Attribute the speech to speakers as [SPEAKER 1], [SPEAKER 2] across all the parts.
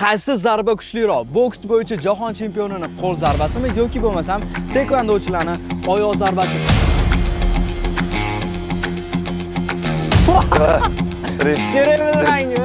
[SPEAKER 1] Qaysi zarba kuchliroq? Boks bo'yicha jahon chempionining qo'l zarbasimi yoki bo'lmasam taekvondochilarning oyoq zarbasi? Kerakmi rangi?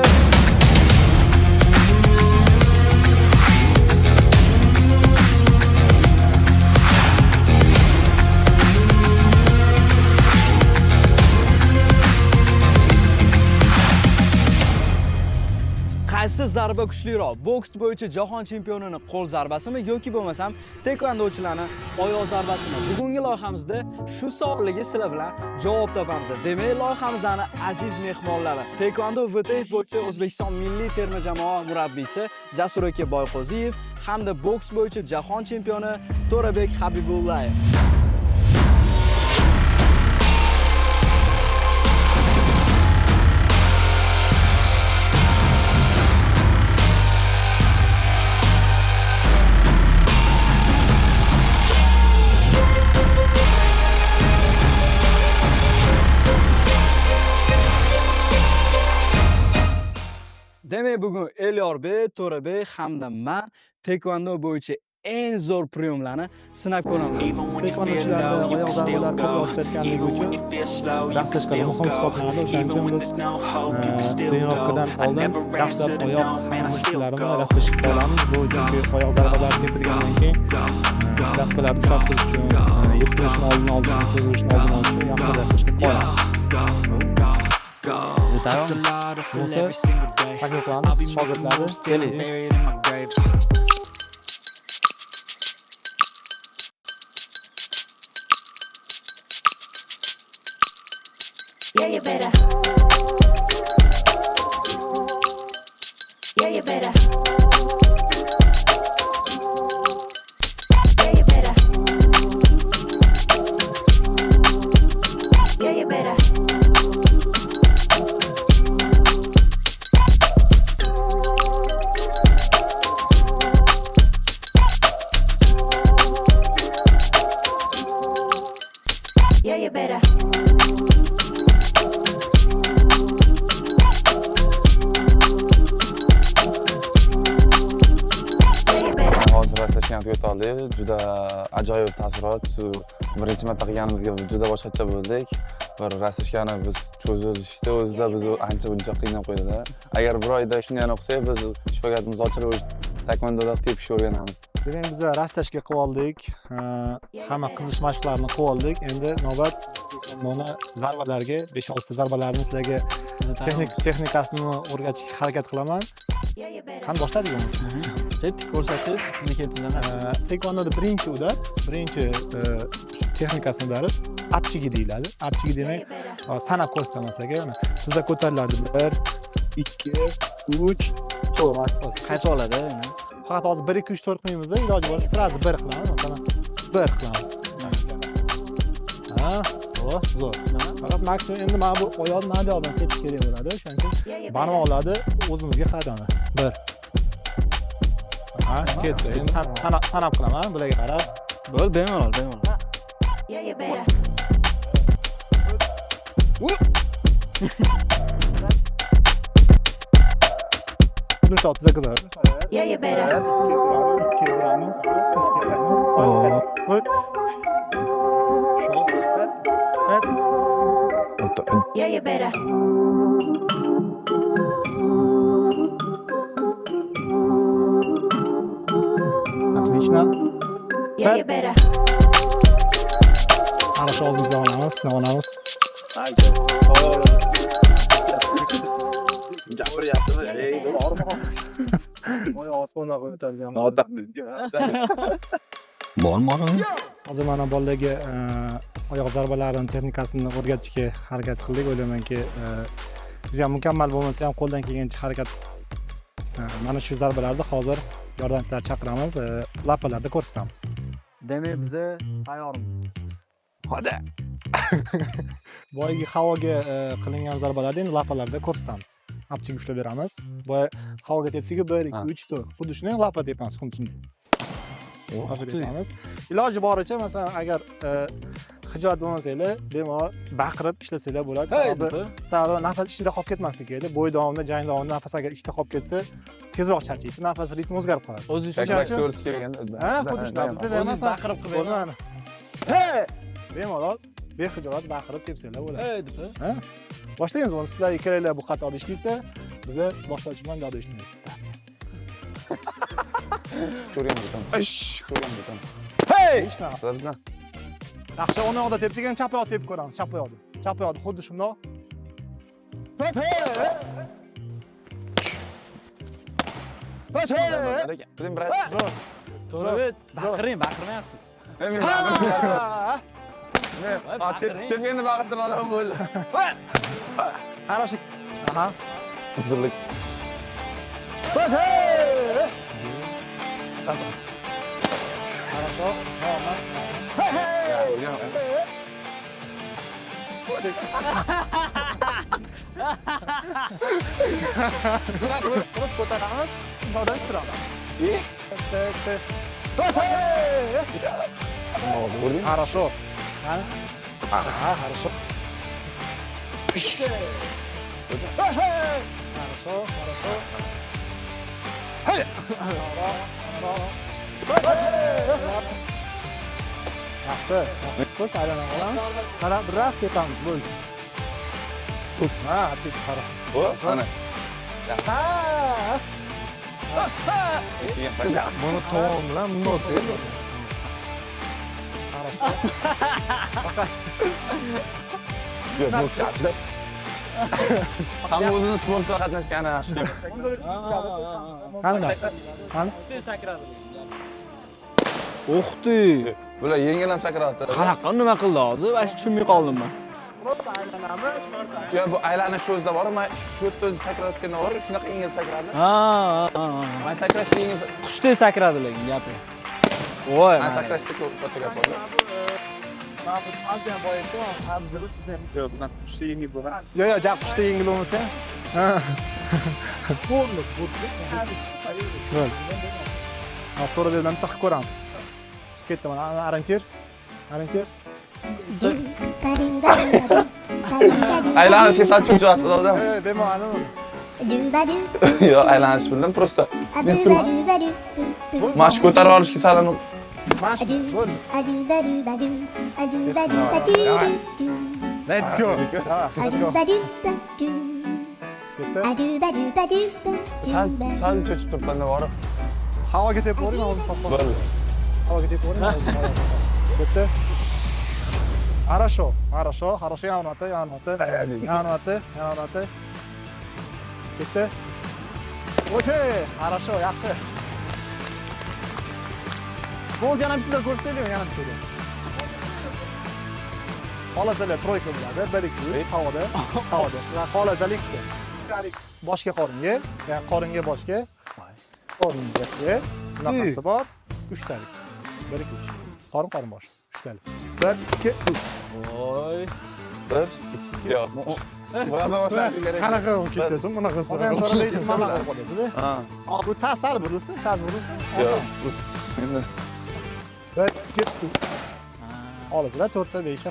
[SPEAKER 1] Qaysi zarba kuchliroq? Boks bo'yicha jahon chempionining qo'l zarbasimi yoki bo'lmasam taekvondochilarning oyoq zarbasimi? Bugungi loyihamizda shu savollarga sizlar bilan javob topamiz. Demak, loyihamizning aziz mehmonlari taekvondo VTF bo'yicha O'zbekiston milliy terma jamoa murabbiysi Jasur aka Boyqo'ziyev hamda boks bo'yicha jahon chempioni To'rabek Habibullayev. Demak, bugun Elyorbek, To'rabek hamda men taekvondo bo'yicha eng zo'r priyomlarni sinab ko'ramiz.
[SPEAKER 2] Taekvondochilarda oyoq zarbalar ko'proq ishlatganligi uchun dastlashlar muhim hisoblanadi. O'shaning uchun biz trenirovkadan oldin dastlab oyoq mushkullarini rastlashib olamiz. Bu chunki oyoq zarbalari keltirgandan keyin daskalarni ushaltirish uchun, yiqilishni oldini olish, cho'zilishni oldini olish uchun yaxshi rastlashni qo'yamiz. Taklif qilamiz shogirdlarni keling.
[SPEAKER 3] Yeah, you better. Yeah, you better. Yeah, you better. Yeah, you better. Yeah, you better.
[SPEAKER 4] Hozir rastlashgan tugatoldik. Juda ajoyib taassurot. Birinchi marta qilganimizga juda boshqacha bo'ldik. Bir rastlashgani biz cho'zilishdi o'zida bizni ancha buncha qiynab qo'ydilar. Agar bir oyda shunday yana o'qisak, biz shifokatimizni ochirib taekvondoda tepishni o'rganamiz.
[SPEAKER 2] Demak, biz rastlashga qilib oldik. Hamma qizish mashqlarini qilib oldik. Endi navbat buni zarbalarga, 5-6 zarbalarni sizlarga texnikasini o'rgatishga harakat qilaman. Qani boshladik endi.
[SPEAKER 1] Deb ko'rsatsangiz, bizni keltirsangiz.
[SPEAKER 2] Taekvondoda birinchi udar, birinchi texnikasini darib, apchigi deyiladi. Apchigi demak, sanab ko'rsataman sizlarga. Mana sizlar ko'tariladi. 1, 2, 3, 4.
[SPEAKER 1] Qancha oladi?
[SPEAKER 2] Faqat hozir 1, 2, 3, 4 qilmaymiz, iloji bo'lsa sirazi 1 qilamiz. Masalan, 1 qilamiz. Ha, zo'r. Faqat maksimum endi mana bu oyoqni nabiyog'dan tepish kerak bo'ladi. O'shaning uchun barmoqlarni o'zimizga qaratamiz. 1. Ha, ketdi. Endi sanab qilaman, bularga qarab.
[SPEAKER 1] Bo'l, bemalol, bemalol.
[SPEAKER 3] Yeah, you better.
[SPEAKER 2] Buni totsa qilib.
[SPEAKER 3] Yeah, you better.
[SPEAKER 2] 2 uramiz.
[SPEAKER 3] Yeah, you better.
[SPEAKER 2] Отлично.
[SPEAKER 3] Yeah, you better.
[SPEAKER 2] Хорошо, o'zimizdan olamiz, sinab olamiz.
[SPEAKER 4] Gapiryaptimi?
[SPEAKER 2] Oyoq osmonga qo'yib o'tadigan.
[SPEAKER 4] Bormi?
[SPEAKER 2] Hozir mana bolalarga oyoq zarbalarining texnikasini o'rgatishga harakat qildik. O'ylaymanki, juda mukammal bo'lmasa ham qo'ldan kelgancha harakat mana shu zarbalarda hozir yordamchilar chaqiramiz, lapalarda ko'rsatamiz.
[SPEAKER 1] Demak, biz tayyormiz. Hadi.
[SPEAKER 2] Boyagi havoga qilingan zarbalarni endi lapalarda ko'rsatamiz. Apchig ushlab beramiz. Boy havoga tepsiga 1, 2, 3, 4. Xuddi shunday lapa tepamiz, xuddi shunday. Iloji boricha, masalan, agar hijolat bo'lmasanglar, bemalol baqirib ishlasanglar bo'ladi.
[SPEAKER 1] Hey,
[SPEAKER 2] Sababi nafas ichida qolib ketmasligi kerak. Bo'y davomida, jang davomida nafas agar ichida qolib ketsa, tezroq charchaydi. Nafas ritmi o'zgarib qoladi.
[SPEAKER 1] o'zi
[SPEAKER 4] Takmak
[SPEAKER 1] uchun
[SPEAKER 4] so'risi kelganda.
[SPEAKER 2] Ha, xuddi shunaqa bizda
[SPEAKER 1] o'zingiz
[SPEAKER 2] emas.
[SPEAKER 1] baqirib qilmayman.
[SPEAKER 2] Hey! Bemalol behijolat baqirib tepsanglar bo'ladi.
[SPEAKER 1] Hey, deb.
[SPEAKER 2] Ha? Boshlaymiz buni. Sizlar ikkalanglar bu qatorda ishlaysiz, biz boshlovchi bilan gado ishlaymiz.
[SPEAKER 4] Ko'ring ekan. Ko'ring ekan.
[SPEAKER 1] Hey!
[SPEAKER 2] Hech narsa.
[SPEAKER 4] Sizlar bizni
[SPEAKER 2] Yaxshi, o'ng oyoqda tepdik, endi chap oyoqda tepib ko'ramiz. Chap oyoqda. Chap oyoqda xuddi shundoq.
[SPEAKER 4] Bilim brat.
[SPEAKER 1] To'g'ri, baqirmayapsiz.
[SPEAKER 4] Men tepganda baqirtirib olaman bo'ldi.
[SPEAKER 2] Хорошо. Aha.
[SPEAKER 4] Huzurlik.
[SPEAKER 2] Хорошо. Biz ko'taramiz, undan tushiramiz. Хорошо. Хорошо. Хорошо. Yaxshi. Biz aylanib olamiz. Qara, biroz tepamiz, bo'ldi. Ha, ateş хорошо.
[SPEAKER 4] O, ana.
[SPEAKER 2] Bunu to'g'ri bilan bunday o'taydi. Хорошо.
[SPEAKER 4] Yo'q, bu kishi hamma o'zini sportda qatnashgani yaxshi.
[SPEAKER 2] Qani?
[SPEAKER 1] Usti sakradi. O'xti.
[SPEAKER 4] Bular yengil ham sakrayapti.
[SPEAKER 1] Qanaqa nima qildi hozir? Va tushunmay qoldim men.
[SPEAKER 4] Yo, bu aylanish sho'zda bor, men shu yerda o'zi sakrayotganda bor, shunaqa yengil sakradi.
[SPEAKER 1] Ha.
[SPEAKER 4] Men sakrashda yengil.
[SPEAKER 1] Qushday sakradi lekin gapi. Voy.
[SPEAKER 4] Men sakrashda katta gap bor. Yo'q, men qushda yengil bo'lgan.
[SPEAKER 2] Yo'q, jab qushda yengil bo'lmasa. Ha. Bo'ldi. Astora bilan taqib ko'ramiz. Ketdi mana orientir.
[SPEAKER 4] Aylanishga sal cho'chiyapti odam.
[SPEAKER 2] Bemalol.
[SPEAKER 4] Yo'q, aylanish bildim, просто. Mashq ko'tarib olishga sal
[SPEAKER 2] Mashq. Bo'ldi. Let's go. Ketdi.
[SPEAKER 4] sal cho'chib turibman bor.
[SPEAKER 2] Havoga tepib o'ring, hozir topib.
[SPEAKER 4] Bo'ldi.
[SPEAKER 2] Havoga tepib o'ring. Ketdi. Хорошо. Yonati. Ketdi. O'tay. Хорошо, yaxshi. Bo'z yana bitta ko'rsataylik, yana bitta. Xolasalar troyka bo'ladi. 1 2 3 havoda. Xolasalar ikkita. Boshga qoringa, ya'ni qoringa boshga. Qoringa. Bunaqasi bor. 3 talik. 1 2 3. Qorin bosh. 3 talik. 1 2 3.
[SPEAKER 1] Voy.
[SPEAKER 4] 1 2 yo'q. Bulardan boshlash kerak.
[SPEAKER 2] Qanaqa bo'lib ketdi? Bunaqasi. Hozir to'ralaydi, mana qo'yadi.
[SPEAKER 4] Ha.
[SPEAKER 2] Bu tasal burilsa.
[SPEAKER 4] Yo'q, biz endi
[SPEAKER 2] 1 2 3. Olasizlar 4 ta 5 ta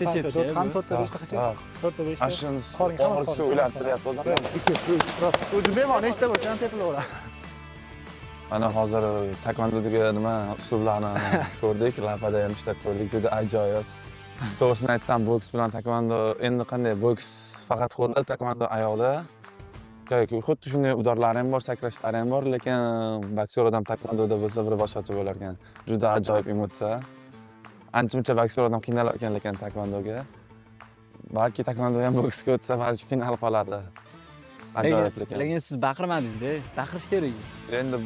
[SPEAKER 2] ham 4 ta 5 ta qilcha. 4 ta 5 ta.
[SPEAKER 4] ashuni og'riqsa o'ylantiryapti odam.
[SPEAKER 2] 2 3 4. O'zi bemalol nechta bo'lsa ham tepilaveradi.
[SPEAKER 4] Mana hozir taekvondodagi nima uslublarni ko'rdik, lapada ham ishlab ko'rdik, juda ajoyib. To'g'risini aytsam, boks bilan taekvondo endi qanday boks faqat qo'lda, taekvondo oyoqda. Yoki xuddi shunday udorlari ham bor, sakrashlari ham bor, lekin boksyor odam taekvondoda bo'lsa bir boshqacha bo'lar ekan. Juda ajoyib emotsiya. Ancha-muncha boksyor odam qiynalar ekan lekin taekvondoga. Balki taekvondo ham boksga o'tsa, balki qiynalib qolardi. Ajoyib lekin.
[SPEAKER 1] Lekin siz baqirmadingiz-da. Baqirish kerak.
[SPEAKER 4] Endi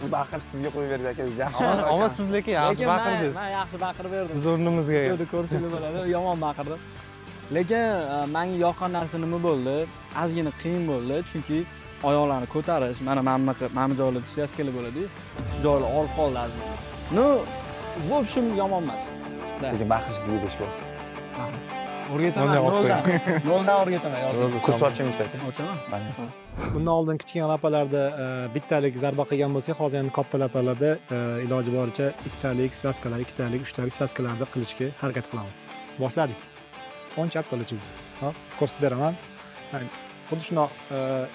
[SPEAKER 4] bu baqir sizga qo'yib berdi aka, yaxshi.
[SPEAKER 2] Ammo siz lekin yaxshi baqirdingiz.
[SPEAKER 1] Men yaxshi baqirib berdim.
[SPEAKER 2] Biz o'rnimizga.
[SPEAKER 1] Videoda ko'rsanglar bo'ladi, yomon baqirdim. Lekin menga yoqqan narsa nima bo'ldi? Ozgina qiyin bo'ldi, chunki oyoqlarni ko'tarish, mana mana joylarda suyastkali bo'ladi-yu. Shu joylar olib qoldi ozgina. No, в общем, yomon emas.
[SPEAKER 4] Lekin baqir sizga 5 bor.
[SPEAKER 1] O'rgataman. Noldan o'rgataman. Yozib.
[SPEAKER 4] Kurs ochaymi aka?
[SPEAKER 1] Ochaman.
[SPEAKER 4] Mana.
[SPEAKER 2] Bundan oldin kichkina lapalarda bittalik zarba qilgan bo'lsak, hozir endi katta lapalarda iloji boricha ikkitalik svyaskalar, ikkitalik, uchtalik svyaskalarda qilishga harakat qilamiz. Boshladik. 10 chap to'lachiga. Hop, ko'rsatib beraman. Xuddi shundoq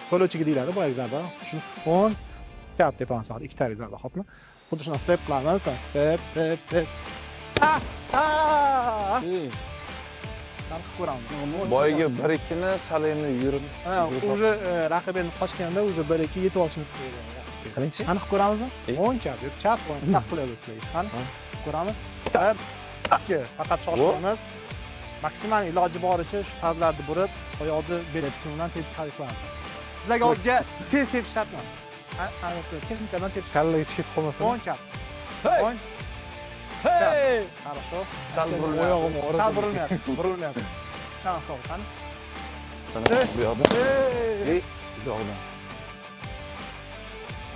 [SPEAKER 2] to'lachiga deyiladi boyagi zarba. Shu 10 chap tepamiz faqat ikkitalik zarba, xo'pmi? Xuddi shundoq step qilamiz. Step. Qilib ko'ramiz.
[SPEAKER 4] Boyagi 1-2 ni sal endi yurib.
[SPEAKER 2] Уже raqib endi qochganda уже 1-2 yetib olishni
[SPEAKER 4] Qancha?
[SPEAKER 2] aniq ko'ramizmi? 10 chap, chap taq qo'yamiz sizlarga. Qani? Ko'ramiz. 1 2 faqat shoshilamiz. Maksimal iloji boricha shu tazlarni burib, oyoqni belakisi bilan tepib qilamiz. Sizlarga hozir tez tepish shart emas. Qani texnikadan tepish. Kallaga chiqib qolmasin. 10 chap. 10
[SPEAKER 1] Hey!
[SPEAKER 2] Хорошо.
[SPEAKER 4] Oyog'im
[SPEAKER 2] Tal burilmayapti. Shan hisob qani?
[SPEAKER 4] Bu yoqda.
[SPEAKER 2] Hey!
[SPEAKER 4] Bu yoqda.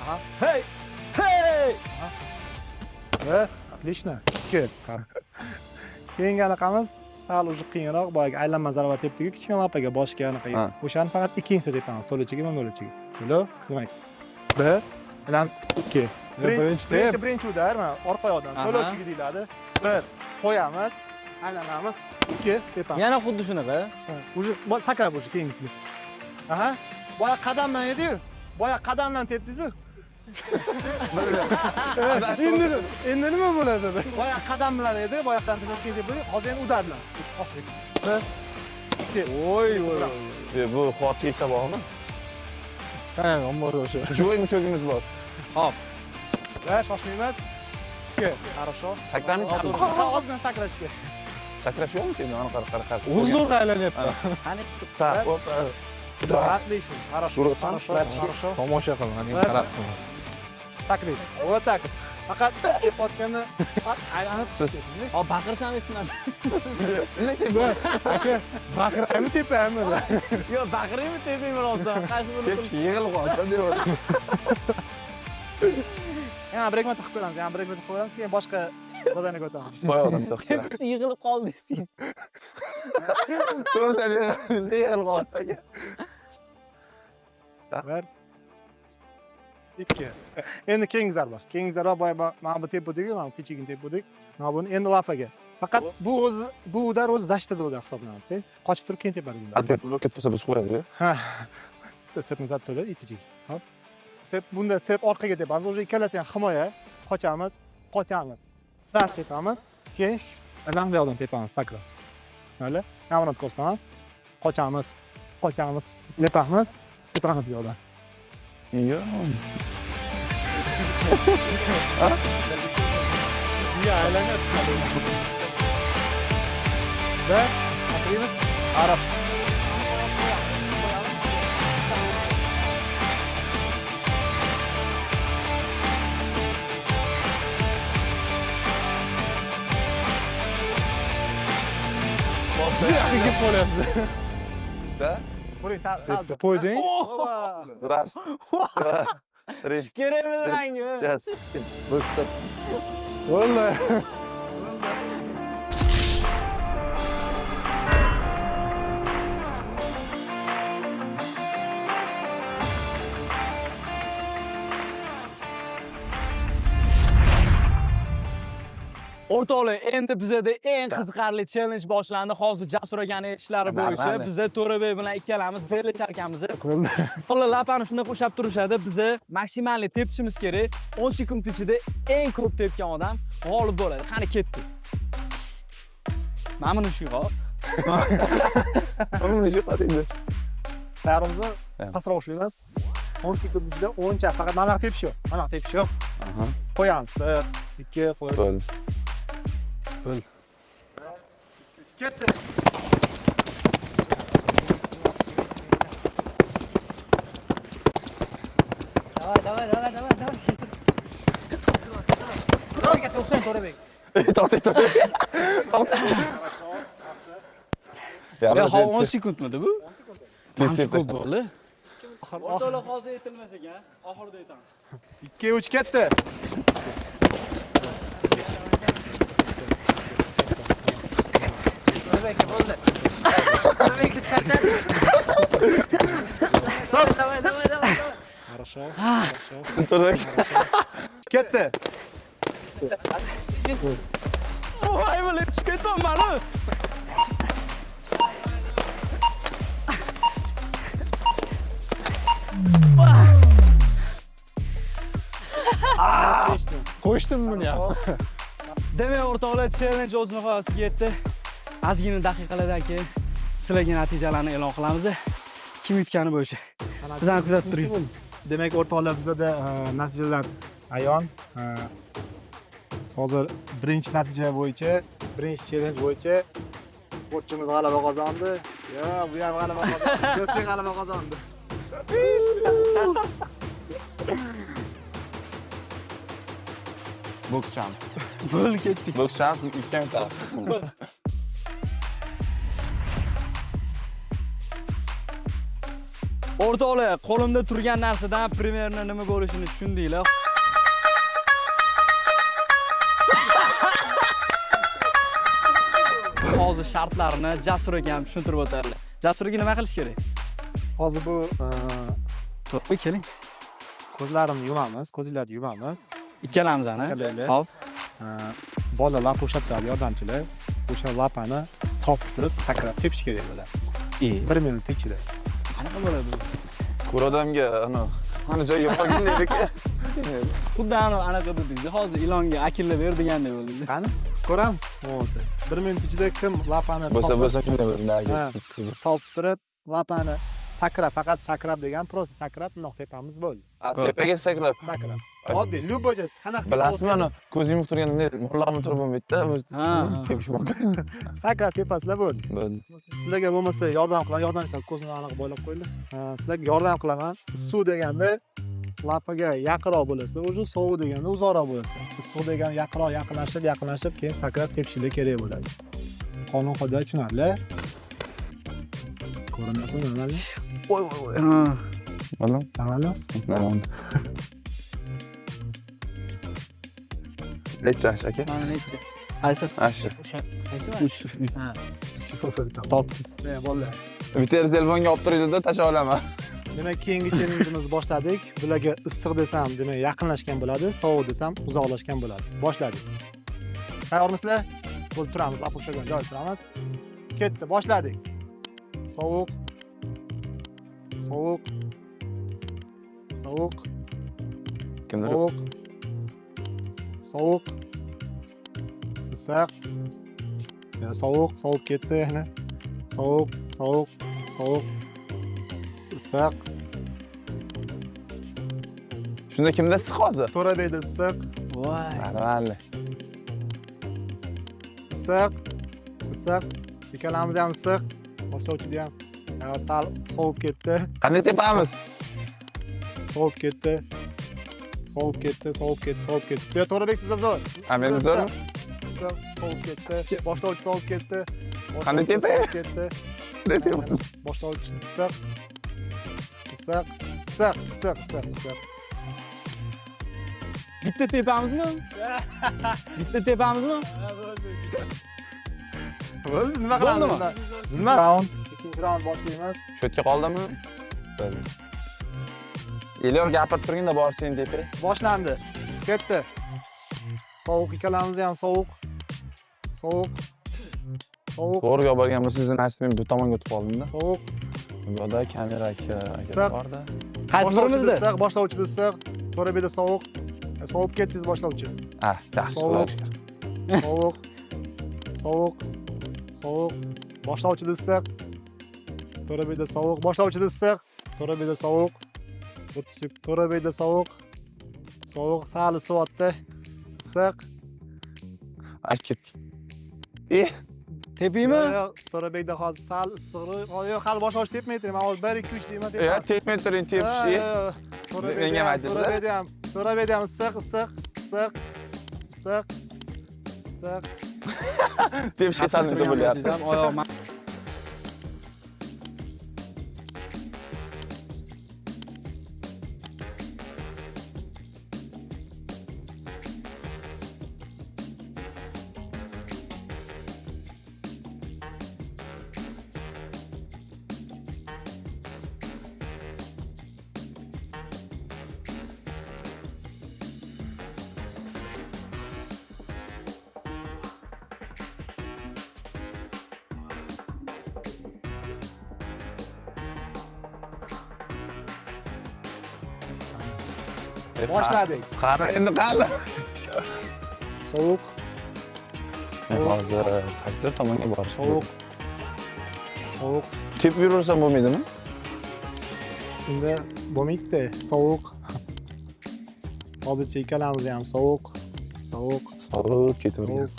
[SPEAKER 2] Aha.
[SPEAKER 1] Hey! Hey!
[SPEAKER 2] Отлично. Keyingi anaqamiz sal уже qiyinroq, boyagi aylanma zarba tepdik, kichkina lapaga boshga anaqa. O'shani faqat ikkinchisi tepamiz, to'lachiga va mo'lachiga. To'la, demak. 1 bilan 2. Birinchi udar, mana orqa oyoqdan to'lachiga deyiladi. 1 qo'yamiz, aylanamiz, 2 tepamiz.
[SPEAKER 1] Yana xuddi shunaqa.
[SPEAKER 2] Уже sakrab уже keyingisini. Aha. Boya qadam bilan edi-yu. Boya qadam bilan tepdingiz-ku. Endi nima bo'ladi? Boya qadam bilan edi, boyaqdan tepib ketib, hozir endi udar bilan.
[SPEAKER 1] Voy.
[SPEAKER 4] Bu xotiy sabog'imi?
[SPEAKER 2] Ha, ommor o'sha.
[SPEAKER 4] Jo'y mushogimiz bor.
[SPEAKER 1] Hop.
[SPEAKER 2] Va shoshmaymiz. 2. Хорошо.
[SPEAKER 4] Sakranish ham.
[SPEAKER 2] Ozgina sakrashga.
[SPEAKER 4] Sakrash yo'qmi senda? Ana qara.
[SPEAKER 2] Uzun aylanyapti.
[SPEAKER 1] Qani?
[SPEAKER 4] Tak, hop.
[SPEAKER 2] Отлично. Хорошо. Хорошо.
[SPEAKER 5] Tomosha qil, mana endi qarab qil.
[SPEAKER 2] Sakray. Вот так. Faqat qotganni aylanib
[SPEAKER 1] O, baqirisham esimdan.
[SPEAKER 2] aka, baqiraymi tepaymi?
[SPEAKER 1] Yo, baqiraymi tepaymi rostdan? Qaysi buni?
[SPEAKER 4] Tepishga yig'ilib qoldim deyapti.
[SPEAKER 2] Yana bir marta qilib ko'ramiz, keyin boshqa zadaniyaga o'tamiz.
[SPEAKER 4] Boyoqdan to'xtab.
[SPEAKER 1] Tepish yig'ilib qoldi isting.
[SPEAKER 4] To'g'ri yig'ilib qoldi.
[SPEAKER 2] 1 2. Endi keyingi zarba. Keyingi zarba boya mana bu tepdik, mana kichigini tepdik. Mana buni endi lapaga. Faqat bu udar o'zi защита udar hisoblanadi. Qochib turib keyin tepadi.
[SPEAKER 4] Albatta, ketib bo'lsa biz qo'yadi-ku.
[SPEAKER 2] Ha. Stepni zat to'la, ichiga. Hop. Bunda step orqaga tepamiz. O'sha ikkalasi ham himoya. Qochamiz. Rast tepamiz. Keyin alam yoqdan tepamiz, sakra. Mana, namunat ko'rsataman. Qochamiz. Tepamiz yoqdan.
[SPEAKER 4] Iyo.
[SPEAKER 2] Ya aylanib. Va atrimiz arash. Yaxshi bo'lyapti.
[SPEAKER 4] Da?
[SPEAKER 2] Qo'ying, ta.
[SPEAKER 5] Qo'yding?
[SPEAKER 4] Rast.
[SPEAKER 1] Kerakmi rangi?
[SPEAKER 4] Yes. Bo'stab.
[SPEAKER 5] Vallahi.
[SPEAKER 1] O'rtoqlar, endi bizda eng qiziqarli challenge boshlandi. Hozir Jasur akaning aytishlari bo'yicha biz To'rabek bilan ikkalamiz Ferlich akamiz. Qo'llar lapani shunday qo'shab turishadi. Biz maksimalni tepishimiz kerak. 10 sekund ichida eng ko'p tepgan odam g'olib bo'ladi. Qani ketdik. Mana buni shu hop.
[SPEAKER 4] Uni nechta qadimda?
[SPEAKER 2] Tayyormizmi? Pastroq ushlaymiz. 10 sekund ichida 10 cha, faqat mana bu tepish yo'q. Mana bu tepish yo'q.
[SPEAKER 4] Aha.
[SPEAKER 2] Qo'yamiz. 1 2 qo'yib.
[SPEAKER 4] Bo'l.
[SPEAKER 2] Ketdi.
[SPEAKER 1] Давай. To'xtang, To'rabek.
[SPEAKER 4] To'xta.
[SPEAKER 1] Ya, 10 sekundmidi bu?
[SPEAKER 4] 10 sekund.
[SPEAKER 1] Bo'ldi. O'rtoqlar hozir aytilmas ekan, oxirida aytamiz.
[SPEAKER 2] 2 3 ketdi.
[SPEAKER 1] Nima bo'ldi? Nima charchadi? Давай.
[SPEAKER 2] Хорошо. Хорошо.
[SPEAKER 4] To'rak.
[SPEAKER 2] Ketdi.
[SPEAKER 1] Voy, bo'lib chiqib ketyapman.
[SPEAKER 2] Qo'shdim buni ham.
[SPEAKER 1] Demak, o'rtoqlar, challenge o'z nihoyasiga yetdi. Ozgina daqiqalardan keyin sizlarga natijalarni e'lon qilamiz. Kim yutgani bo'yicha. Bizani kuzatib turing.
[SPEAKER 2] Demak, o'rtoqlar, bizda natijalar ayon. Hozir birinchi natija bo'yicha, birinchi challenge bo'yicha sportchimiz g'alaba qozondi. Yo, bu ham g'alaba qozondi. Do'stlik g'alaba qozondi.
[SPEAKER 4] Bokschamiz.
[SPEAKER 1] Bo'lib ketdik.
[SPEAKER 4] Bokschamiz ikki taraf.
[SPEAKER 1] O'rtoqlar, qo'limda turgan narsadan primerni nima bo'lishini tushundinglar. Hozir shartlarini Jasur akam tushuntirib o'tadilar. Jasur aka nima qilish kerak?
[SPEAKER 2] Hozir bu
[SPEAKER 1] To'g'ri, keling.
[SPEAKER 2] ko'zlarimni yumamiz, ko'zinglarni yumamiz.
[SPEAKER 1] Ikkalamizani.
[SPEAKER 2] Ikkalaylik.
[SPEAKER 1] Hop.
[SPEAKER 2] Bolalar qo'shatadi yordamchilar. O'sha lapani topib turib sakrab tepish kerak bo'ladi. 1 minut ichida.
[SPEAKER 1] Qanaqa bo'ladi bu?
[SPEAKER 4] Ko'rodamga ana joyga borgandek.
[SPEAKER 1] Xuddi anaqa dedingiz. Hozir ilonga akilla ber degandek bo'ldi.
[SPEAKER 2] Qani? Ko'ramiz. Bo'lsa. 1 minut ichida kim lapani
[SPEAKER 4] Bo'lsa kimda bo'ladi?
[SPEAKER 2] topib turib, lapani sakrab, faqat sakrab degan, prosta sakrab bundoq tepamiz bo'ldi.
[SPEAKER 4] Tepaga sakrab.
[SPEAKER 2] Sakrab. Oddiy, любой qanaqa
[SPEAKER 4] Bilasizmi, ana ko'z yumib turganda mollarim turib bo'lmaydi-da.
[SPEAKER 1] Ha.
[SPEAKER 4] Tepish mumkin.
[SPEAKER 2] sakrab tepasizlar bo'ldi.
[SPEAKER 4] Bo'ldi.
[SPEAKER 2] Sizlarga bo'lmasa yordam qilaman, yordamchilar ko'zini aniq bo'ylab qo'yinglar. Sizlarga yordam qilaman. Suv deganda lapaga yaqinroq bo'lasizlar, o'zi sovuq deganda uzoqroq bo'lasizlar. Suv degan yaqinlashib, keyin sakrab tepishinglar kerak bo'ladi. Qonun qoida tushunarli. Ko'rinyapti nima?
[SPEAKER 1] Voy.
[SPEAKER 4] Bo'ldi?
[SPEAKER 2] Tamommi?
[SPEAKER 4] Tamam. Nechash aka?
[SPEAKER 1] Mana necha? Qaysi?
[SPEAKER 4] Asha.
[SPEAKER 1] Qaysi? Ha. Topdingiz.
[SPEAKER 2] Bolalar.
[SPEAKER 4] Bitta telefonga olib turinglar-da, tashlab olaman.
[SPEAKER 2] Demak, keyingi challenge'imiz boshladik. Bularga issiq desam, demak, yaqinlashgan bo'ladi, sovuq desam, uzoqlashgan bo'ladi. Boshladik. Tayyormisizlar? Bo'lib turamiz, o'xshagan joy turamiz. Ketdi, boshladik. Sovuq. Sovuq. Sovuq.
[SPEAKER 4] Kimdir?
[SPEAKER 2] Sovuq. Sovuq. Issiq. Yana sovuq, sovuq ketdi yana. Sovuq, sovuq, sovuq. Issiq.
[SPEAKER 4] Shunda kimda issiq hozir?
[SPEAKER 2] To'rabeyda issiq.
[SPEAKER 1] Voy.
[SPEAKER 4] Mayli.
[SPEAKER 2] Issiq. Issiq. Ikkalamiz ham issiq. Boshlovchida ham sal sovib ketdi.
[SPEAKER 4] Qanday tepamiz?
[SPEAKER 2] Sovib ketdi. Sovib ketdi. Bu To'rabek sizda zo'r.
[SPEAKER 4] Menda zo'rmi?
[SPEAKER 2] Issiq, sovib ketdi. Boshlovchi sovib ketdi.
[SPEAKER 4] Qanday tepay?
[SPEAKER 2] Sovib ketdi.
[SPEAKER 4] Qanday tepamiz?
[SPEAKER 2] Boshlovchi issiq. Issiq.
[SPEAKER 1] Bitta tepamizmi? Bitta tepamizmi?
[SPEAKER 2] Bo'ldi, nima qilamiz? Nima raund? Ikkinchi raund boshlaymiz.
[SPEAKER 4] Shu yerga qoldimi? Bo'ldi. Elyor gapirib turganda borsin tepay.
[SPEAKER 2] Boshlandi. Ketdi. Sovuq, ikkalamiz ham sovuq. Sovuq.
[SPEAKER 4] To'g'riga borgan bo'lsangiz, nasib men bu tomonga o'tib qoldim-da.
[SPEAKER 2] Sovuq.
[SPEAKER 4] Bu yoqda kamera aka
[SPEAKER 2] Issiq.
[SPEAKER 4] borda.
[SPEAKER 1] Qaysi birimizda?
[SPEAKER 2] Boshlovchida issiq. To'rabeyda sovuq. Sovib ketdingiz boshlovchi.
[SPEAKER 4] Yaxshi
[SPEAKER 2] Sovuq.
[SPEAKER 4] qiladi.
[SPEAKER 2] Sovuq. Boshlovchida issiq. To'rabeyda sovuq. Boshlovchida issiq. To'rabeyda sovuq. To'rabeyda sovuq. Sovuq sal isyapti. Issiq.
[SPEAKER 4] Ash ketdi.
[SPEAKER 1] Tepiymi?
[SPEAKER 2] To'rabeyda hozir sal issiqroq. Yo'q, hali boshlovchi tepmaydi. Men hozir 1 2 3 deyman.
[SPEAKER 4] Tepmay turing, tepish. Menga ham aytdinglar.
[SPEAKER 2] To'rabeyda ham issiq.
[SPEAKER 4] Tepishga salmida bo'lyapti.
[SPEAKER 1] Oyoqman.
[SPEAKER 2] Boshladik.
[SPEAKER 4] Qara endi qani.
[SPEAKER 2] Sovuq,
[SPEAKER 4] Men hozir qaysidir tomonga borish
[SPEAKER 2] sovuq. Sovuq.
[SPEAKER 4] Tepib yuraversam bo'lmaydimi?
[SPEAKER 2] Unda bo'lmaydi. Sovuq. Hozircha ikkalamiz ham sovuq. Sovuq.
[SPEAKER 4] Sovuq ketavergan.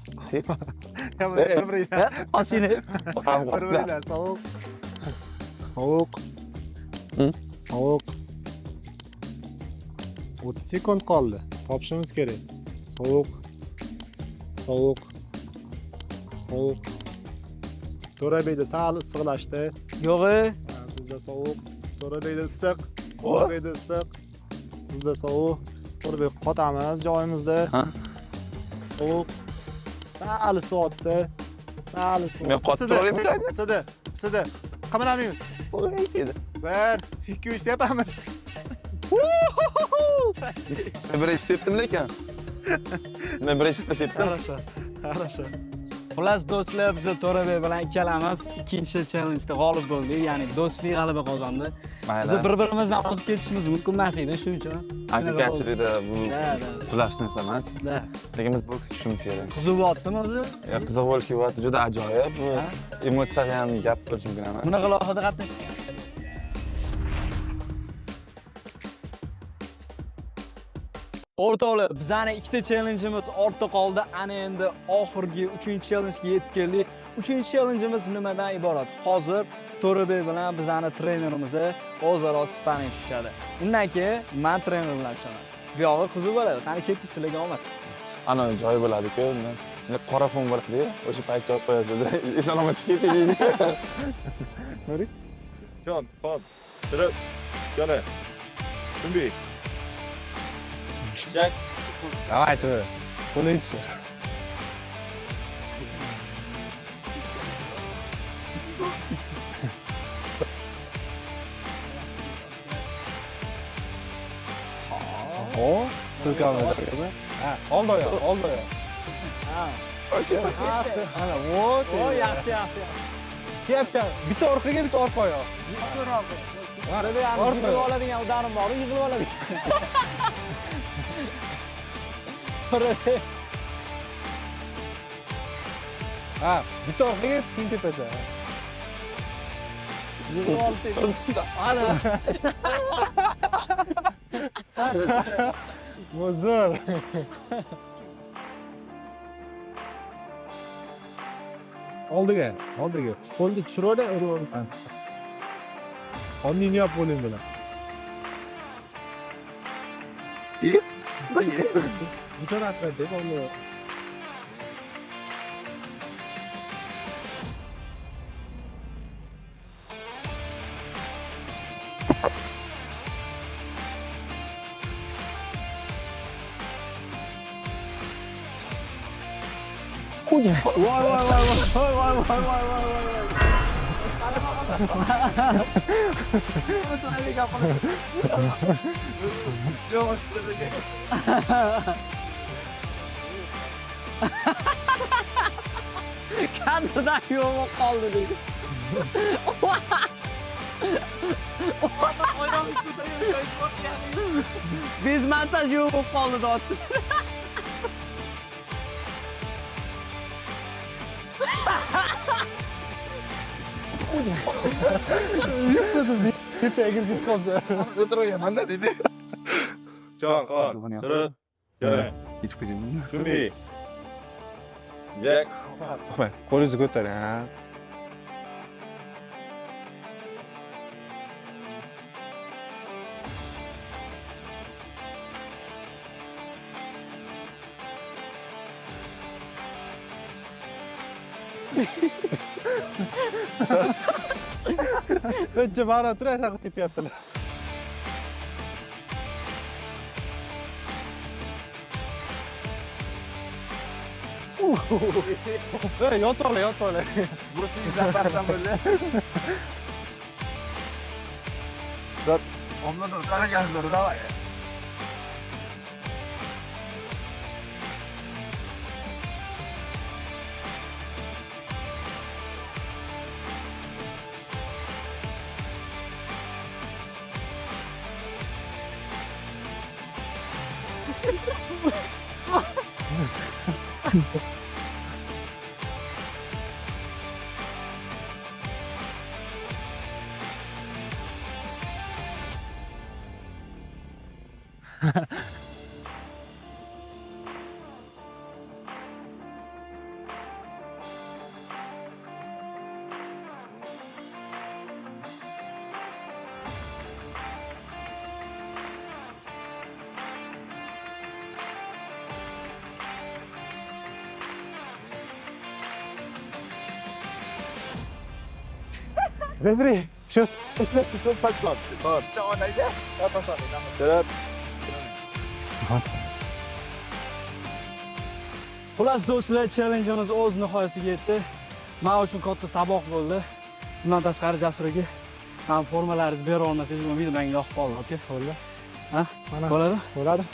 [SPEAKER 1] Ochini.
[SPEAKER 2] Bir-birlar sovuq. Sovuq.
[SPEAKER 4] Hı?
[SPEAKER 2] Sovuq. 30 sekund qoldi. Topishimiz kerak. Sovuq. Sovuq. Sovuq. To'rabeyda sal issiqlashdi.
[SPEAKER 1] Yo'g'i.
[SPEAKER 2] Sizda sovuq. To'rabeyda issiq. To'rabeyda issiq. Sizda sovuq. To'rabey qotamiz joyimizda.
[SPEAKER 4] Ha?
[SPEAKER 2] Sovuq. Sal isyapti. Sal isyapti.
[SPEAKER 4] Men qotib turavermayman.
[SPEAKER 2] Isidi. Qamalamaymiz.
[SPEAKER 4] Sovuq edi.
[SPEAKER 2] 1, 2, 3 deyapmiz.
[SPEAKER 4] Men birinchi tepdim lekin. Men birinchi tepdim.
[SPEAKER 2] Хорошо.
[SPEAKER 1] Xullas do'stlar, biz To'rabek bilan ikkalamiz ikkinchi challenjda g'olib bo'ldik. Ya'ni do'stlik g'alaba qozondi. Biz bir-birimizdan ozib ketishimiz mumkin emas edi, shuning uchun.
[SPEAKER 4] Aka-kachilikda bu
[SPEAKER 1] Da.
[SPEAKER 4] ulash narsa emas.
[SPEAKER 1] Da.
[SPEAKER 4] Lekin biz bu tushimiz kerak.
[SPEAKER 1] Qiziqyaptimi o'zi?
[SPEAKER 4] Qiziq bo'lishi kerak, juda ajoyib. Bu
[SPEAKER 1] Ha?
[SPEAKER 4] emotsiyaga ham gap bo'lishi mumkin emas.
[SPEAKER 1] Bunaqa loyihada qatnashib O'rtoqlar, bizning ikkita challenjimiz ortda qoldi. Ana endi oxirgi 3-challenjga yetib keldik. 3-challenjimiz nimadan iborat? Hozir To'rabek bilan bizning trenerimiz o'zaro sparring tushadi. Undan keyin men trener bilan tushaman. Bu yog'i qiziq bo'ladi. Qani ketdik sizlarga omad.
[SPEAKER 4] Ana joy bo'ladi-ku. Qora fon bo'ladi. O'sha payt javob qo'yadi. Eson-omon chiqib ketdik.
[SPEAKER 2] Ko'rik.
[SPEAKER 6] Jon, hop, turib, yana. 준비. 시작.
[SPEAKER 2] Давай, ты. Qo'lingchi. O, stilkani. Ha, oldi oyoq.
[SPEAKER 1] Ha.
[SPEAKER 2] Ana, вот.
[SPEAKER 1] O, yaxshi.
[SPEAKER 2] Kepka, bitta orqaga, bitta orqa oyoq.
[SPEAKER 1] To'rabek ham yig'ilib oladigan udarim bor, yig'ilib oladi. To'rabek.
[SPEAKER 2] Ha, bitta orqaga, bitta tepacha.
[SPEAKER 1] Yig'ilib oldi.
[SPEAKER 2] Ana. Mozor. Oldiga. Qo'lni tushiradi, urib. Qoningni yop bo'ling bilan. Butun atmaydi, qonni.
[SPEAKER 1] Kadrdan yo'q qoldi deydi. Bezmontaj yo'q qoldi deyapti.
[SPEAKER 2] Bitta egil bitib qolsa.
[SPEAKER 4] O'tiraverman-da dedi.
[SPEAKER 6] jon, hop, turib, yana.
[SPEAKER 4] Hech qo'ymayman.
[SPEAKER 6] 준비. 시작.
[SPEAKER 2] Qo'lingizni ko'taring, ha. Birinchi bora turasha qilib ketyaptilar. Yotolay.
[SPEAKER 6] Burası zaferden böyle. Zat, ondan da sana gel zoru da var ya.
[SPEAKER 2] Refri, shut.
[SPEAKER 1] Xullas do'stlar, challengeimiz o'z nihoyasiga yetdi. Men uchun katta saboq bo'ldi. Bundan tashqari Jasurga ham formalaringizni bera olmasangiz, bu video menga yoqib qoldi, aka.
[SPEAKER 2] Bo'ldi.
[SPEAKER 1] Ha?
[SPEAKER 2] Mana
[SPEAKER 1] Bo'ladi?
[SPEAKER 2] bo'ladi.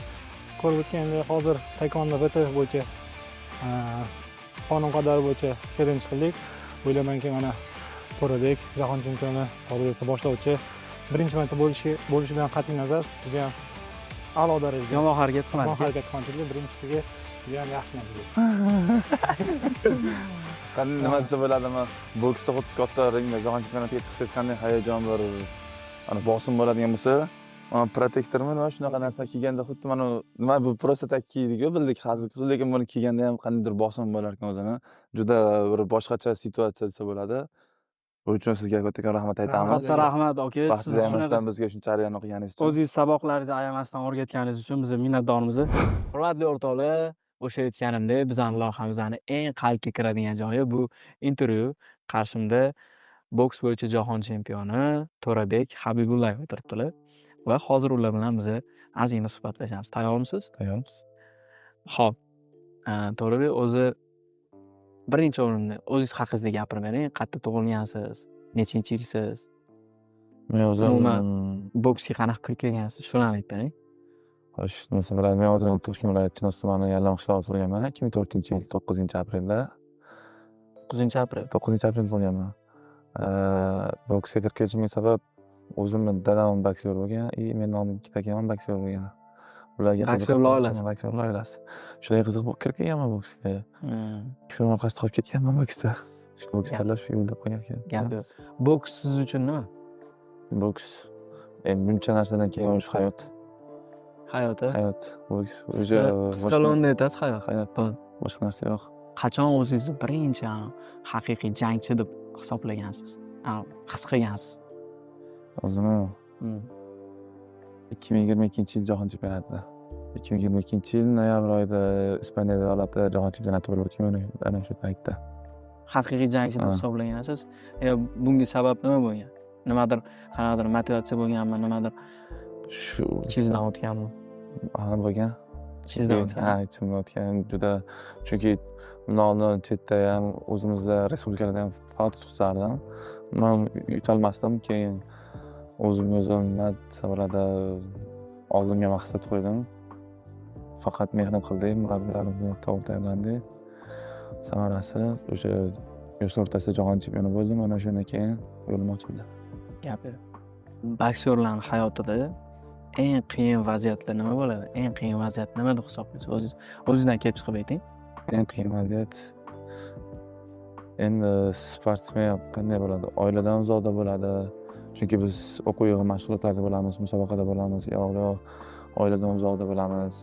[SPEAKER 2] Ko'rib o'tgandek hozir taekvondo BTF bo'yicha qonun qoidalari bo'yicha challenge qildik. O'ylaymanki mana To'radek jahon chempioni hozircha boshlovchi birinchi marta bo'lishidan qat'iy nazar juda ham a'lo darajada
[SPEAKER 1] Yomon harakat
[SPEAKER 2] yomon
[SPEAKER 1] qilmadi.
[SPEAKER 2] harakat qilmadik. Birinchisiga juda ham yaxshi natija.
[SPEAKER 4] Qanday nima desa bo'ladimi? Boksda xuddi katta ringda jahon chempionatiga chiqsak qanday hayajon bir ana bosim bo'ladigan bo'lsa, mana protektormi nima shunaqa narsa kiyganda xuddi mana nima bu просто tak kiydik-ku bildik hazil, lekin buni kiyganda ham qandaydir bosim bo'lar ekan o'zini. Juda bir boshqacha situatsiya desa bo'ladi. Buning uchun sizga kattakon rahmat aytamiz.
[SPEAKER 1] Katta rahmat, aka. Siz
[SPEAKER 4] Vaqtida
[SPEAKER 1] shunaqa
[SPEAKER 4] emasdan bizga shuncha jarayon o'qiganingiz uchun.
[SPEAKER 1] o'zingiz saboqlaringizni ayamasdan o'rgatganingiz uchun biz minnatdormiz. Hurmatli o'rtoqlar, o'sha aytganimdek, bizning loyihamizni eng qalbga kiradigan joyi bu intervyu. Qarshimda boks bo'yicha jahon chempioni To'rabek Habibullayev o'tiribdilar va hozir ular bilan biz ozgina suhbatlashamiz. Tayyormisiz?
[SPEAKER 4] Tayyormiz.
[SPEAKER 1] Xo'p. To'rabek, o'zi birinchi o'rinda o'zingiz haqingizda gapirib bering. Qayerda tug'ilgansiz? Nechinchi yilsiz?
[SPEAKER 4] Men o'zim
[SPEAKER 1] Umuman boksga qanaqa kirib kelgansiz? Shuni aytib bering.
[SPEAKER 4] xo'sh, masalan, men o'zim Toshkent viloyati Chinoz tumani Yallam qishlog'ida tug'ilganman. 2004-yil 9-aprelda.
[SPEAKER 1] 9-aprel.
[SPEAKER 4] 9-aprel tug'ilganman. Boksga kirib kelishimga sabab o'zimni dadam boksyor bo'lgan, men nomim ikkita akam ham boksyor bo'lgan. Ularga
[SPEAKER 1] Boksyorlar oilasi.
[SPEAKER 4] Boksyorlar oilasi. Shunday qiziq bo'lib kirib kelganman boksga. Shuning orqasida qolib ketganman boksda. Shu boks tanlash yo'lda qo'ygan ekan.
[SPEAKER 1] Gap yo'q. Boks siz uchun nima?
[SPEAKER 4] Boks endi buncha narsadan keyin shu hayot.
[SPEAKER 1] Hayoti?
[SPEAKER 4] Hayot. Boks o'zi
[SPEAKER 1] Stallonda aytasiz hayot.
[SPEAKER 4] hayot. Boshqa narsa yo'q.
[SPEAKER 1] Qachon o'zingizni birinchi haqiqiy jangchi deb hisoblagansiz? His qilgansiz?
[SPEAKER 4] O'zimni 2022-yil jahon chempionatida. 2022-yil noyabr oyida Ispaniyada holatda jahon chempionati bo'lib o'tgan ana shu paytda.
[SPEAKER 1] Haqiqiy jangchi deb hisoblagansiz. Bunga sabab nima bo'lgan? Nimadir, qanaqadir motivatsiya bo'lganmi, nimadir
[SPEAKER 4] Shu
[SPEAKER 1] ichingizdan o'tganmi?
[SPEAKER 4] bo'lgan.
[SPEAKER 1] Ichingizdan o'tgan.
[SPEAKER 4] Ha, ichimdan o'tgan. Juda chunki bundoqni chetda ham o'zimizda respublikada ham faol tutqizardim. Men yutolmasdim, keyin o'zim nima desa bo'ladi, oldimga maqsad qo'ydim. Faqat mehnat qildik, murabbiylarimni to'g'ri tayyorlandik. Samarasi o'sha yoshlar o'rtasida jahon chempioni bo'ldim. Mana shundan keyin yo'lim ochildi.
[SPEAKER 1] Gapi. Boksyorlarning hayotida eng qiyin vaziyatlar nima bo'ladi? Eng qiyin vaziyat nima deb hisoblaysiz o'zingiz? O'zingizdan kelib chiqib ayting.
[SPEAKER 4] Eng qiyin vaziyat endi sportsmen qanday bo'ladi? Oiladan uzoqda bo'ladi. Chunki biz o'quv yig'i mashg'ulotlarda bo'lamiz, musobaqada bo'lamiz, yo'q oiladan uzoqda bo'lamiz.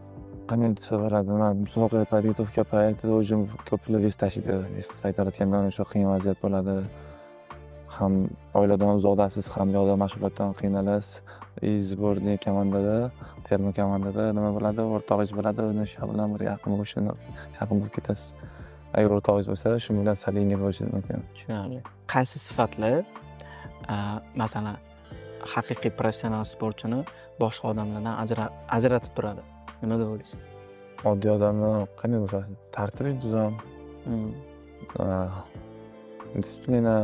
[SPEAKER 4] Qanday desa bo'ladi? Men musobaqa paytida yetovga paytida o'zim ko'plar vest tashiydi. Vest qaytarayotganda o'sha qiyin vaziyat bo'ladi. Ham oiladan uzoqdasiz, ham yo'lda mashg'ulotdan qiynalasiz. Sborniy komandada, terma komandada nima bo'ladi? O'rtog'ingiz bo'ladi, uni shu bilan bir yaqin bo'lib ketasiz. Agar o'rtog'ingiz bo'lsa, shu bilan sal yengil bo'lishi mumkin.
[SPEAKER 1] Tushunarli. Qaysi sifatlar masalan haqiqiy professional sportchini boshqa odamlardan ajratib turadi? Nima deb o'ylaysiz?
[SPEAKER 4] Oddiy odamlar qanday bo'ladi? Tartib, intizom, disiplina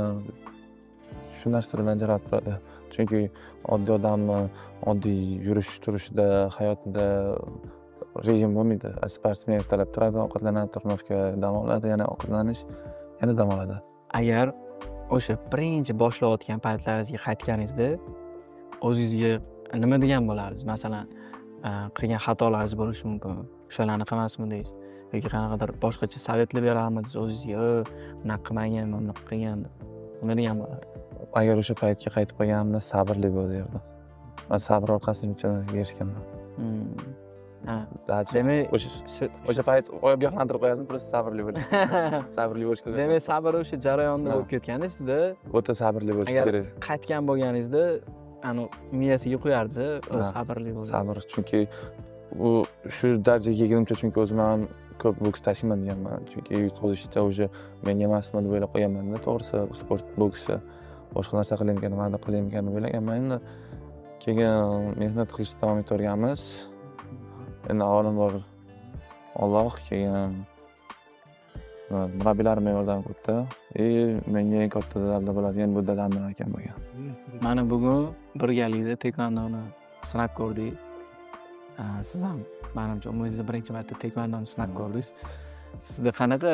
[SPEAKER 4] shu narsalardan ajratib turadi. Chunki oddiy odamni oddiy yurish turishida, hayotida rejim bo'lmaydi. Sportsmen ertalab turadi, ovqatlanadi, turnovka dam oladi, yana ovqatlanish, yana dam oladi.
[SPEAKER 1] Agar o'sha birinchi boshlayotgan paytlaringizga qaytganingizda o'zingizga nima degan bo'lardingiz? Masalan, qilgan xatolaringiz bo'lishi mumkin. O'shalarni qilmasmi deysiz? Yoki qanaqadir boshqacha savetlar berarmidingiz o'zingizga? Bunaqa qilmagan, bunaqa qilgan deb. Nima degan bo'lardi?
[SPEAKER 4] Agar o'sha paytga qaytib qolganimda sabrli bo'l derdim. Men sabr orqasida nechtalarga erishganman.
[SPEAKER 1] Ha.
[SPEAKER 4] Demak,
[SPEAKER 1] Demak,
[SPEAKER 4] o'sha payt ogohlantirib qo'yardim, просто sabrli bo'ling. Sabrli bo'lish kerak.
[SPEAKER 1] Demak, sabr o'sha jarayonda bo'lib ketganda sizda
[SPEAKER 4] O'ta sabrli bo'lish
[SPEAKER 1] agar
[SPEAKER 4] kerak.
[SPEAKER 1] qaytgan bo'lganingizda, miyasiga qo'yardi, sabrli bo'ling.
[SPEAKER 4] Sabr, chunki u shu darajaga kelgunimcha chunki o'zim ham ko'p boks tashlayman deganman. Chunki yutqazishda o'sha menga emasmi deb o'ylab qo'yganman-da, to'g'risi sport boksi boshqa narsa qilayotgan, nima qilayotgan deb o'ylaganman. Endi keyin mehnat qilishda davom etaverganmiz. Endi avvalambor Alloh, keyin murabbiylarim menga yordam qildi. Menga eng katta dalda bo'ladigan bu dadam bilan akam bo'lgan.
[SPEAKER 1] Mana bugun birgalikda tekvandoni sinab ko'rdik. Siz ham menimcha umringizda birinchi marta tekvandoni sinab ko'rdingiz. Sizda qanaqa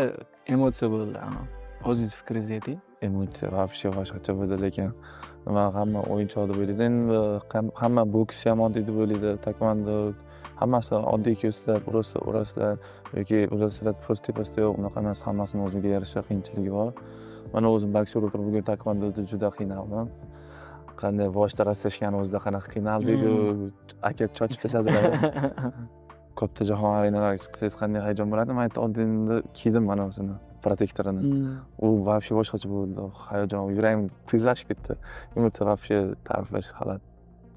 [SPEAKER 1] emotsiya bo'ldi? O'zingiz fikringizni ayting.
[SPEAKER 4] Emotsiya вообще boshqacha bo'ldi, lekin hamma o'yinchoq deb o'ylaydi. Endi hamma boks ham oddiy deb o'ylaydi, taekvondo hammasi oddiy ko'rslar, uraslar yoki ulaslar pastda yo'q, unaqa emas, hammasini o'ziga yarasha qiyinchiligi bor. Mana o'zim boksyor o'tirib bugun taekvondoda juda qiynaldim. Qanday boshda rastlashgani o'zida qanaqa qiynaldik-ku, aka chochib tashladilar. Katta jahon arenalariga chiqsangiz qanday hayajon bo'ladi? Men aytdim, oldinda kiydim mana o'zini, protektorini. U вообще boshqacha bo'ldi. Hayajon, yuragim tezlashib ketdi. Emotsiya вообще ta'riflash holat.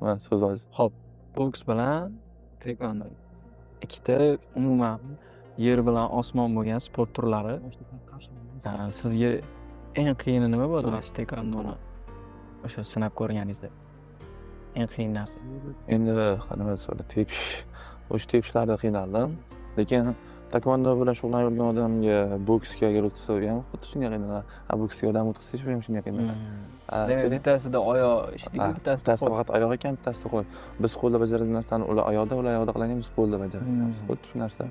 [SPEAKER 4] Mana so'z oz.
[SPEAKER 1] Xo'p, boks bilan tekvando. Ikkita umuman yer bilan osmon bo'lgan sport turlari. Sizga eng qiyini nima bo'ldi mana tekvandoni? O'sha sinab ko'rganingizda. Eng qiyin narsa.
[SPEAKER 4] Endi qanaqa so'la tepish. O'sha tepishlarda qiynaldim. Lekin taekvondo bilan shug'ullanayotgan odamga boksga agar o'tsa ham xuddi shunday qiynaladi. Boksga odam o'tsa ham shunday qiynaladi.
[SPEAKER 1] Demak, bittasida oyoq ishlaydi, bittasida
[SPEAKER 4] bittasi faqat oyoq ekan, bittasi qo'l. Biz qo'lda bajaradigan narsani ular oyoqda qiladigan, biz qo'lda bajaramiz. Xuddi shu narsa.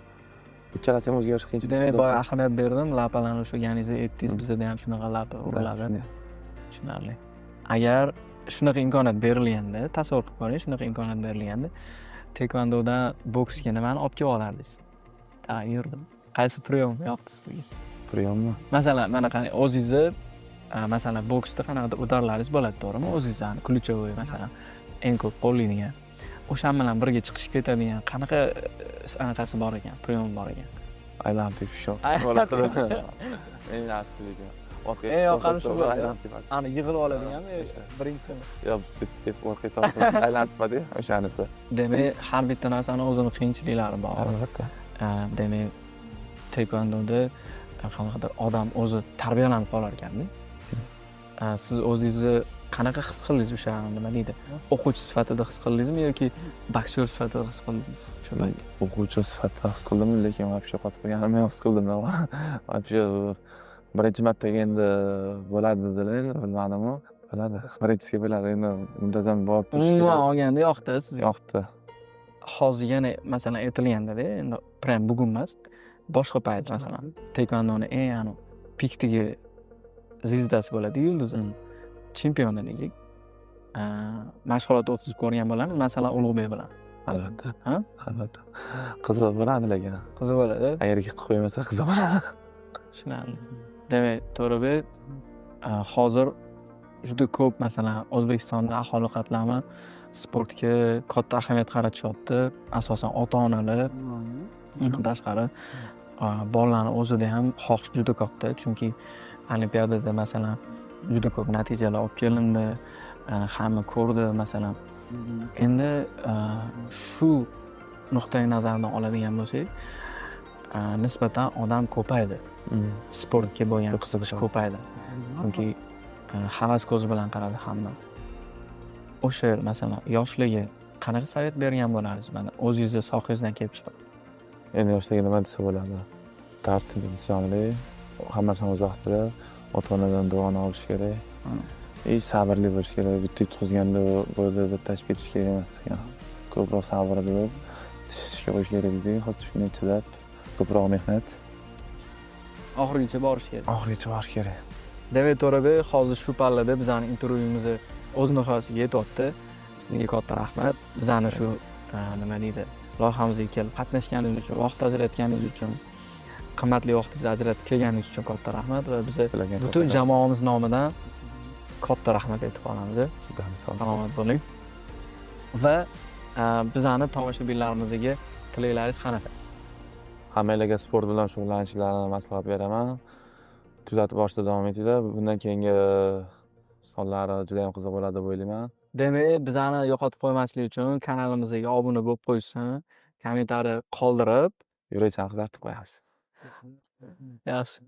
[SPEAKER 4] Ikkalasi ham o'zgarish qiyinchilik.
[SPEAKER 1] Demak, boya ahamiyat berdim, lapalarni o'shaganingizda aytdingiz, bizda ham shunaqa lapa uriladi. Tushunarli. Agar shunaqa imkoniyat berilganda, tasavvur qilib ko'ring, shunaqa imkoniyat berilganda, tekvandodan boksga nimani olib kelib olardingiz? Yurdim. Qaysi priyom yoqdi sizga?
[SPEAKER 4] Priyommi?
[SPEAKER 1] Masalan, mana qani o'zingizni masalan boksda qanaqadir udarlaringiz bo'ladi, to'g'rimi? O'zingizdan ключевой masalan eng ko'p qo'llaydigan. O'shan bilan birga chiqishib ketadigan qanaqa anaqasi bor ekan, priyom bor ekan.
[SPEAKER 4] Aylanib tepish. Eng yaxshiligi.
[SPEAKER 1] Eng yoqqani shu bo'ladi. Ani yig'ilib oladiganmi birinchisini?
[SPEAKER 4] Yo'q, deb orqaga tortib aylantirmadi, o'shanisi.
[SPEAKER 1] Demak, har bitta narsani o'zini qiyinchiliklari bor.
[SPEAKER 4] Albatta.
[SPEAKER 1] Demak, tekvandoda qanaqadir odam o'zi tarbiyalanib qolar ekanda. Siz o'zingizni qanaqa his qildingiz o'sha nima deydi? O'quvchi sifatida his qildingizmi yoki boksyor sifatida his qildingizmi o'sha paytda?
[SPEAKER 4] O'quvchi sifatida his qildim, lekin вообще qotib qolganimni his qildim. Вообще birinchi martaga endi bo'ladi dedilar, endi bilmadimmi? Bo'ladi. Birinchisiga bo'ladi, endi muntazam borib turish.
[SPEAKER 1] Umuman olganda yoqdi sizga.
[SPEAKER 4] Yoqdi.
[SPEAKER 1] Hozir yana masalan aytilganda-da, endi prям bugun emas, boshqa payt masalan tekvandoni eng pikdagi zvizdasi bo'ladi, yulduzi. Chempionligi mashg'ulot o'tkazib ko'rgan bo'lamiz, masalan Ulug'bek bilan.
[SPEAKER 4] Albatta.
[SPEAKER 1] Ha?
[SPEAKER 4] Albatta. Qiziq bo'ladi lekin.
[SPEAKER 1] Qiziq bo'ladi.
[SPEAKER 4] Agar qilib qo'ymasa qiziq bo'ladi.
[SPEAKER 1] Tushunarli. Demak, To'rabek hozir juda ko'p masalan O'zbekistonda aholi qatlami sportga katta ahamiyat qaratishyapti. Asosan ota-onalar, undan tashqari bolalarning o'zida ham xohish juda katta, chunki olimpiadada masalan juda ko'p natijalar olib kelindi, hamma ko'rdi masalan. Endi shu nuqtai nazardan oladigan bo'lsak, nisbatan odam ko'paydi. Sportga bo'lgan qiziqish ko'paydi. Chunki havas ko'zi bilan qaradi hamma. O'sha masalan yoshlarga qanaqa savat bergan bo'larsiz? Mana o'zingizni sohangizdan kelib chiqib.
[SPEAKER 4] Endi yoshlarga nima desa bo'ladi? Tartib, insonli, hammasini o'z vaqtida, ota-onadan duoni olish kerak. Sabrli bo'lish kerak. Bitta yutqazganda bo'ldi deb tashib ketish kerak emas. Ko'proq sabrli bo'lib, tishga qo'yish kerak deydi. Xuddi shunday chidab, ko'proq mehnat.
[SPEAKER 1] Oxirigacha borish kerak.
[SPEAKER 4] Oxirigacha borish kerak.
[SPEAKER 1] Demak, To'rabek, hozir shu pallada bizning intervyuimizni o'z nihoyasiga yetyapti. Sizga katta rahmat. Bizani shu nima deydi, loyihamizga kelib qatnashganingiz uchun, vaqt ajratganingiz uchun, qimmatli vaqtingizni ajratib kelganingiz uchun katta rahmat va bizni butun jamoamiz nomidan katta rahmat aytib qolamiz. Salomat bo'ling. Va bizani tomoshabinlarimizga tilaklaringiz qanaqa?
[SPEAKER 4] Hammalarga sport bilan shug'ullanishlarini maslahat beraman. Kuzatib borishda davom etinglar. Bundan keyingi sonlari juda ham qiziq bo'ladi deb o'ylayman.
[SPEAKER 1] Demak, bizani yo'qotib qo'ymaslik uchun kanalimizga obuna bo'lib qo'yishsin, kommentariy qoldirib,
[SPEAKER 4] Yurak chanqirlatib qo'yamiz.
[SPEAKER 1] yaxshi.